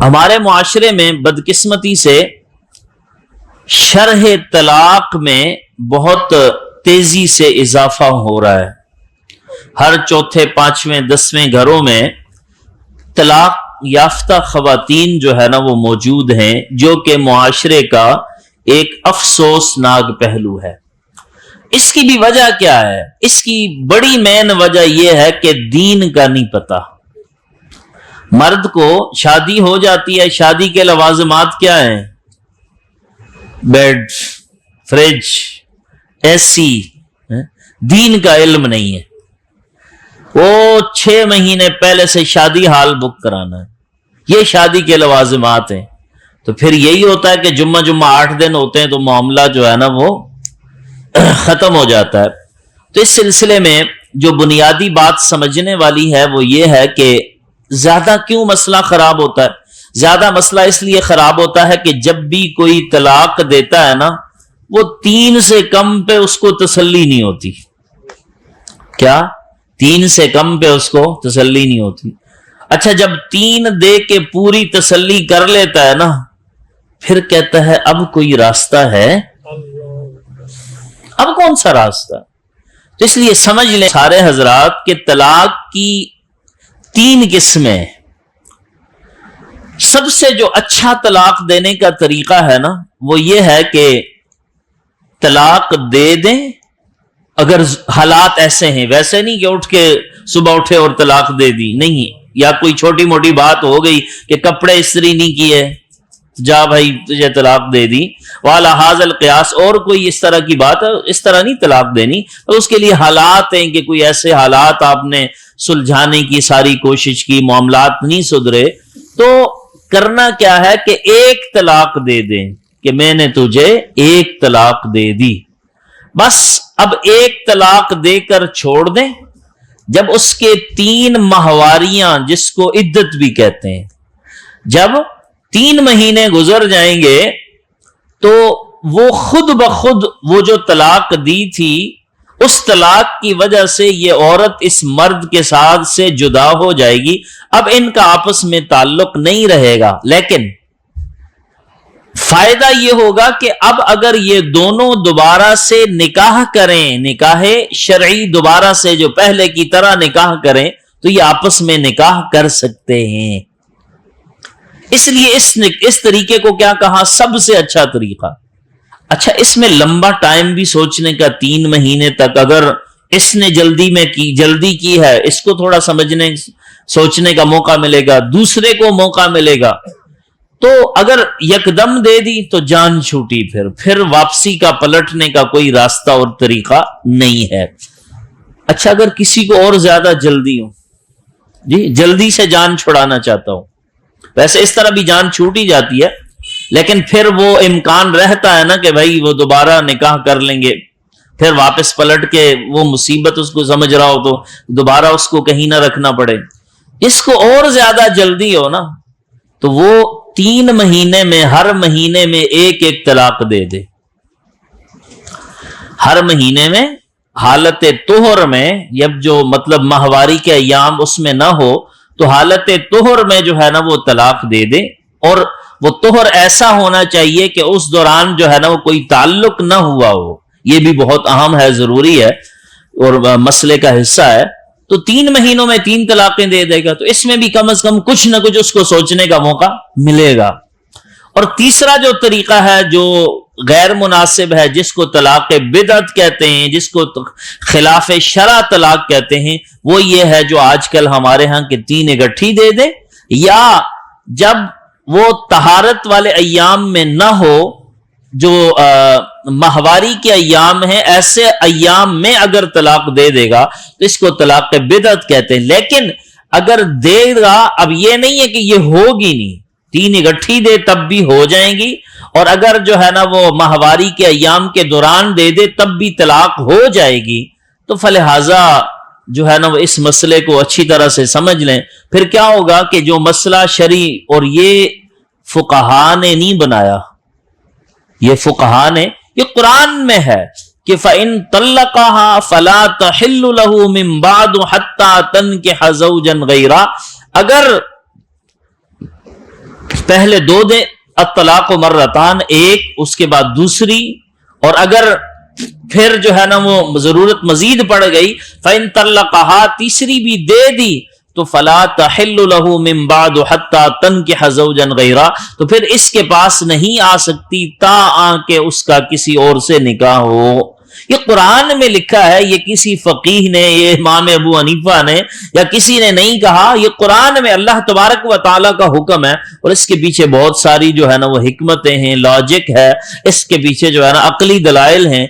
ہمارے معاشرے میں بدقسمتی سے شرح طلاق میں بہت تیزی سے اضافہ ہو رہا ہے. ہر چوتھے پانچویں 10ویں گھروں میں طلاق یافتہ خواتین جو ہے نا وہ موجود ہیں، جو کہ معاشرے کا ایک افسوسناک پہلو ہے. اس کی بھی وجہ کیا ہے؟ اس کی بڑی مین وجہ یہ ہے کہ دین کا نہیں پتہ. مرد کو شادی ہو جاتی ہے، شادی کے لوازمات کیا ہیں؟ بیڈ، فریج، اے سی. دین کا علم نہیں ہے. وہ 6 مہینے پہلے سے شادی ہال بک کرانا ہے. یہ شادی کے لوازمات ہیں. تو پھر یہی ہوتا ہے کہ جمعہ 8 دن ہوتے ہیں تو معاملہ جو ہے نا وہ ختم ہو جاتا ہے. تو اس سلسلے میں جو بنیادی بات سمجھنے والی ہے وہ یہ ہے کہ زیادہ کیوں مسئلہ خراب ہوتا ہے؟ زیادہ مسئلہ اس لیے خراب ہوتا ہے کہ جب بھی کوئی طلاق دیتا ہے نا، وہ 3 سے کم پہ اس کو تسلی نہیں ہوتی. کیا 3 سے کم پہ اس کو تسلی نہیں ہوتی؟ اچھا، جب 3 دے کے پوری تسلی کر لیتا ہے نا، پھر کہتا ہے اب کوئی راستہ ہے؟ اب کون سا راستہ؟ تو اس لیے سمجھ لیں سارے حضرات کہ طلاق کی 3 قسمیں. سب سے جو اچھا طلاق دینے کا طریقہ ہے نا وہ یہ ہے کہ طلاق دے دیں اگر حالات ایسے ہیں. ویسے نہیں کہ اٹھ کے صبح اٹھے اور طلاق دے دی، نہیں. یا کوئی چھوٹی موٹی بات ہو گئی کہ کپڑے استری نہیں کیے، جا بھائی تجھے طلاق دے دی. والا حاض القیاس، اور کوئی اس طرح کی بات ہے، اس طرح نہیں طلاق دینی. تو اس کے لیے حالات ہیں کہ کوئی ایسے حالات آپ نے سلجھانے کی ساری کوشش کی، معاملات نہیں سدھرے، تو کرنا کیا ہے کہ ایک طلاق دے دیں کہ میں نے تجھے ایک طلاق دے دی. بس اب ایک طلاق دے کر چھوڑ دیں. جب اس کے 3 ماہواریاں، جس کو عدت بھی کہتے ہیں، جب 3 مہینے گزر جائیں گے تو وہ خود بخود وہ جو طلاق دی تھی اس طلاق کی وجہ سے یہ عورت اس مرد کے ساتھ سے جدا ہو جائے گی. اب ان کا آپس میں تعلق نہیں رہے گا. لیکن فائدہ یہ ہوگا کہ اب اگر یہ دونوں دوبارہ سے نکاح کریں، نکاح شرعی دوبارہ سے جو پہلے کی طرح نکاح کریں، تو یہ آپس میں نکاح کر سکتے ہیں. اس لیے اس طریقے کو کیا کہا؟ سب سے اچھا طریقہ. اچھا، اس میں لمبا ٹائم بھی سوچنے کا، 3 مہینے تک. اگر اس نے جلدی کی ہے، اس کو تھوڑا سوچنے کا موقع ملے گا، دوسرے کو موقع ملے گا. تو اگر یکدم دے دی تو جان چھوٹی، پھر واپسی کا، پلٹنے کا کوئی راستہ اور طریقہ نہیں ہے. اچھا، اگر کسی کو اور زیادہ جلدی ہو، جی جلدی سے جان چھڑانا چاہتا ہوں، ویسے اس طرح بھی جان چھوٹ ہی جاتی ہے، لیکن پھر وہ امکان رہتا ہے نا کہ بھائی وہ دوبارہ نکاح کر لیں گے، پھر واپس پلٹ کے وہ مصیبت اس کو سمجھ رہا ہو تو دوبارہ اس کو کہیں نہ رکھنا پڑے. اس کو اور زیادہ جلدی ہو نا تو وہ 3 مہینے میں ہر مہینے میں ایک طلاق دے دے. ہر مہینے میں حالت طہر میں، جب جو مطلب ماہواری کے ایام اس میں نہ ہو تو حالت طہر میں جو ہے نا وہ طلاق دے دے. اور وہ طہر ایسا ہونا چاہیے کہ اس دوران جو ہے نا وہ کوئی تعلق نہ ہوا ہو. یہ بھی بہت اہم ہے، ضروری ہے اور مسئلے کا حصہ ہے. تو 3 مہینوں میں 3 طلاقیں دے دے گا تو اس میں بھی کم از کم کچھ نہ کچھ اس کو سوچنے کا موقع ملے گا. اور تیسرا جو طریقہ ہے جو غیر مناسب ہے، جس کو طلاق بدعت کہتے ہیں، جس کو خلاف شرع طلاق کہتے ہیں، وہ یہ ہے جو آج کل ہمارے ہاں کہ 3 اکٹھی دے دے، یا جب وہ طہارت والے ایام میں نہ ہو، جو ماہواری کے ایام ہیں، ایسے ایام میں اگر طلاق دے دے گا تو اس کو طلاق بدعت کہتے ہیں. لیکن اگر دے گا، اب یہ نہیں ہے کہ یہ ہوگی نہیں، 3 اکٹھی دے تب بھی ہو جائیں گی، اور اگر جو ہے نا وہ ماہواری کے ایام کے دوران دے دے تب بھی طلاق ہو جائے گی. تو فلہذا جو ہے نا وہ اس مسئلے کو اچھی طرح سے سمجھ لیں. پھر کیا ہوگا کہ جو مسئلہ شرعی، اور یہ فقہا نے نہیں بنایا، یہ فقہا نے، یہ قرآن میں ہے کہ فَإِن طَلَّقَهَا فَلَا تَحِلُّ لَهُ مِن بَعْدُ حَتَّى تَنكِحَ زَوْجًا غَيْرَهُ. اگر پہلے 2 دے، الطلاق مرتان، ایک، اس کے بعد دوسری، اور اگر پھر جو ہے نا وہ ضرورت مزید پڑ گئی، فَإِن طَلَّقَهَا، تیسری بھی دے دی، تو فَلَا تَحِلُّ لَهُ مِن بَعْدُ حَتَّى تَنكِحَ زَوْجًا غَيْرَهُ، تو پھر اس کے پاس نہیں آ سکتی تا کہ اس کا کسی اور سے نکاح ہو۔ یہ قرآن میں لکھا ہے، یہ کسی فقیہ نے، یہ امام ابو حنیفہ نے یا کسی نے نہیں کہا، یہ قرآن میں اللہ تبارک و تعالیٰ کا حکم ہے، اور اس کے پیچھے بہت ساری جو ہے نا وہ حکمتیں ہیں، لاجک ہے، اس کے پیچھے جو ہے نا عقلی دلائل ہیں۔